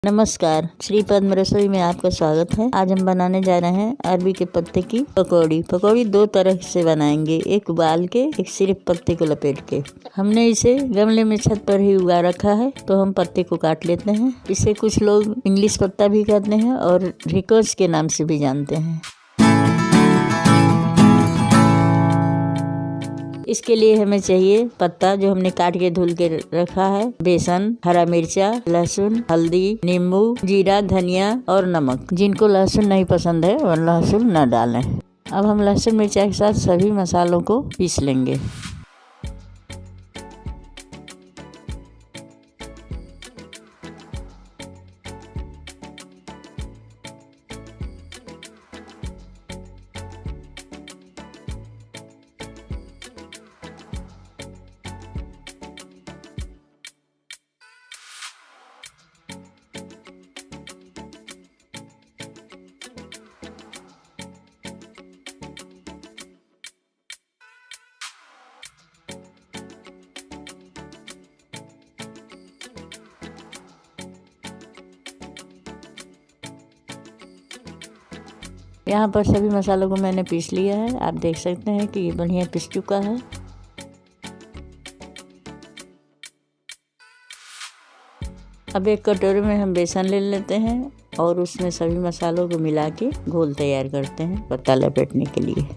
नमस्कार, श्री पद्म रसोई में आपका स्वागत है। आज हम बनाने जा रहे हैं अरबी के पत्ते की पकौड़ी। दो तरह से बनाएंगे, एक उबाल के, एक सिर्फ पत्ते को लपेट के। हमने इसे गमले में छत पर ही उगा रखा है, तो हम पत्ते को काट लेते हैं। इसे कुछ लोग इंग्लिश पत्ता भी कहते हैं और रिकोच के नाम से भी जानते हैं। इसके लिए हमें चाहिए पत्ता जो हमने काट के धुल के रखा है, बेसन, हरा मिर्चा, लहसुन, हल्दी, नींबू, जीरा, धनिया और नमक। जिनको लहसुन नहीं पसंद है वो लहसुन न डालें। अब हम लहसुन मिर्चा के साथ सभी मसालों को पीस लेंगे। यहाँ पर सभी मसालों को मैंने पीस लिया है। आप देख सकते हैं कि ये बढ़िया पिस चुका है। अब एक कटोरे में हम बेसन ले लेते हैं और उसमें सभी मसालों को मिला के घोल तैयार करते हैं पत्ता लपेटने के लिए।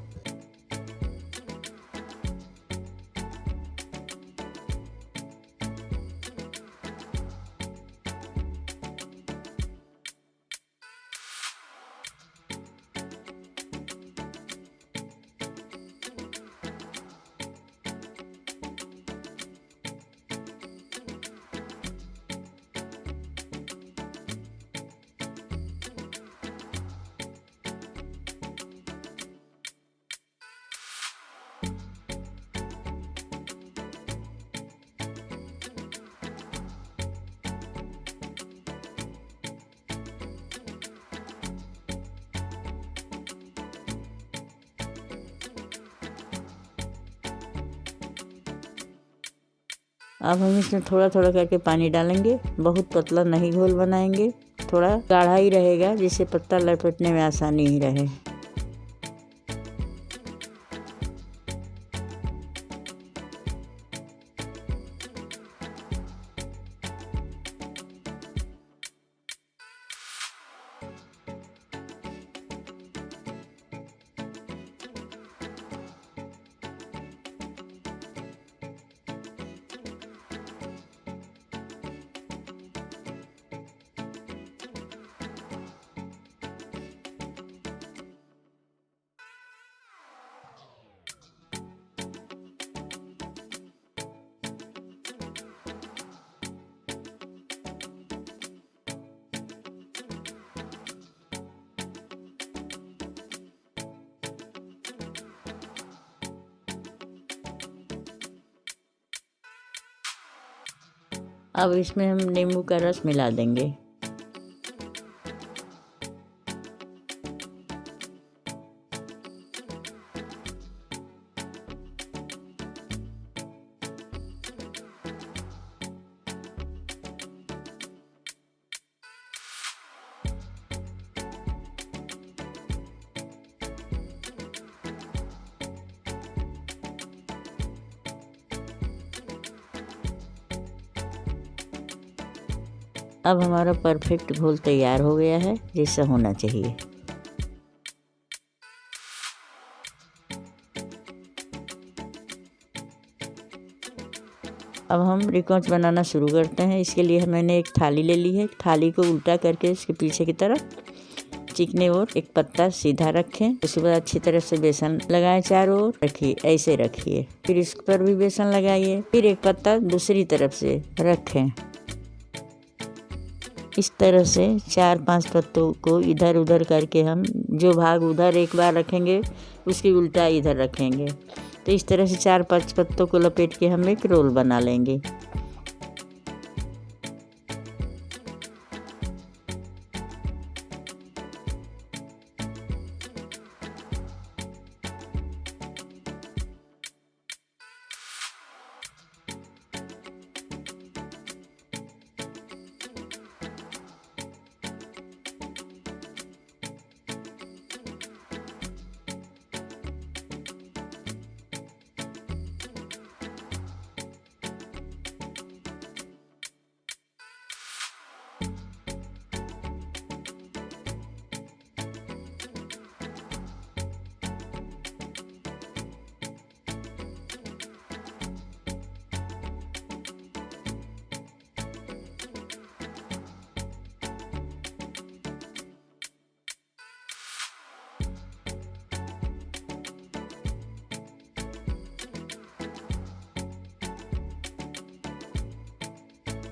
अब हम इसमें थोड़ा थोड़ा करके पानी डालेंगे। बहुत पतला नहीं घोल बनाएंगे, थोड़ा गाढ़ा ही रहेगा जिससे पत्ता लपेटने में आसानी ही रहे। अब इसमें हम नींबू का रस मिला देंगे। अब हमारा परफेक्ट घोल तैयार हो गया है, जैसा होना चाहिए। अब हम रिकोच बनाना शुरू करते हैं। इसके लिए मैंने एक थाली ले ली है। थाली को उल्टा करके इसके पीछे की तरफ चिकने ओर एक पत्ता सीधा रखें। उसके बाद अच्छी तरह से बेसन लगाएं, चारों ओर रखिए, ऐसे रखिए। फिर इस पर भी बेसन लगाइए। फिर एक पत्ता दूसरी तरफ से रखें। इस तरह से 4-5 पत्तों को इधर उधर करके हम जो भाग उधर एक बार रखेंगे उसकी उल्टा इधर रखेंगे। तो इस तरह से 4-5 पत्तों को लपेट के हम एक रोल बना लेंगे।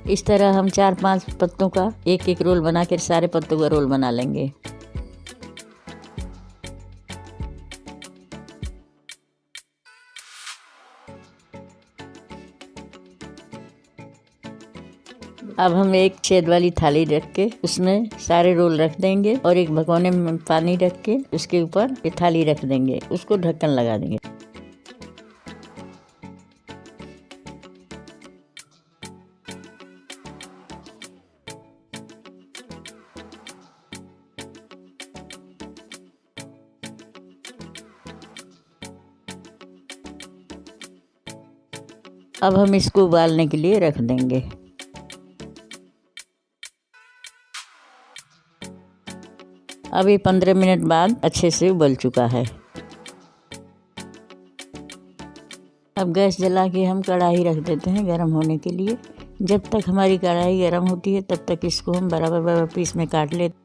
इस तरह हम 4-5 पत्तों का एक एक रोल बना कर सारे पत्तों का रोल बना लेंगे। अब हम एक छेद वाली थाली रख के उसमें सारे रोल रख देंगे और एक भगोने में पानी रख के उसके ऊपर ये थाली रख देंगे, उसको ढक्कन लगा देंगे। अब हम इसको उबालने के लिए रख देंगे। अब ये 15 मिनट बाद अच्छे से उबल चुका है। अब गैस जला के हम कढ़ाई रख देते हैं गरम होने के लिए। जब तक हमारी कढ़ाई गरम होती है तब तक इसको हम बराबर बराबर पीस में काट लेते।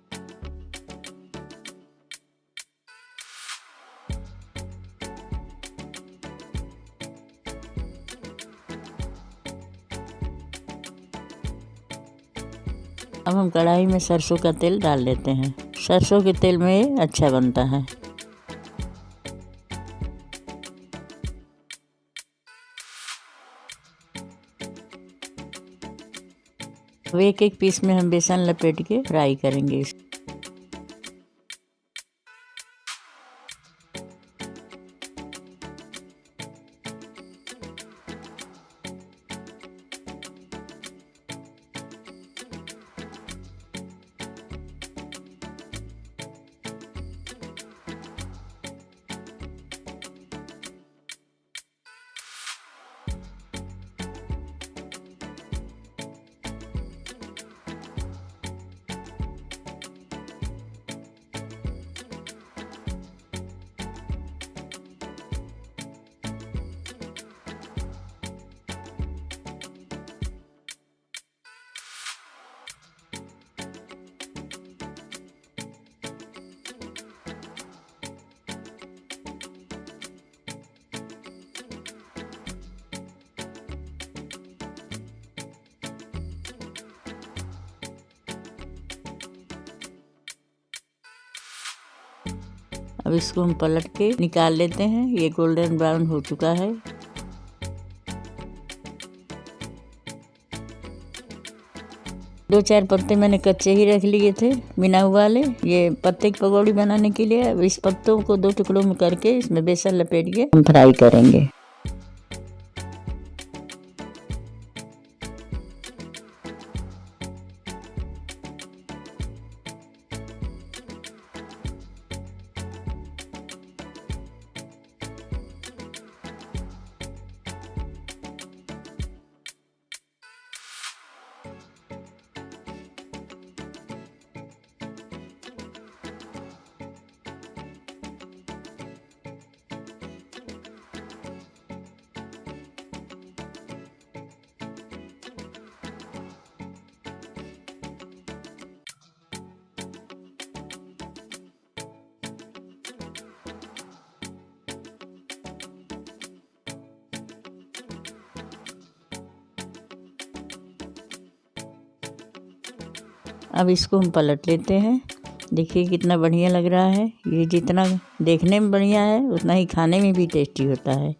अब हम कढ़ाई में सरसों का तेल डाल लेते हैं। सरसों के तेल में अच्छा बनता है। अब एक एक पीस में हम बेसन लपेट के फ्राई करेंगे। अब इसको हम पलट के निकाल लेते हैं। ये गोल्डन ब्राउन हो चुका है। दो चार पत्ते मैंने कच्चे ही रख लिए थे बिना उबाले, ये पत्ते की पकौड़ी बनाने के लिए। अब इस पत्तों को 2 टुकड़ों में करके इसमें बेसन लपेट के हम फ्राई करेंगे। अब इसको हम पलट लेते हैं। देखिए कितना बढ़िया लग रहा है। ये जितना देखने में बढ़िया है उतना ही खाने में भी टेस्टी होता है।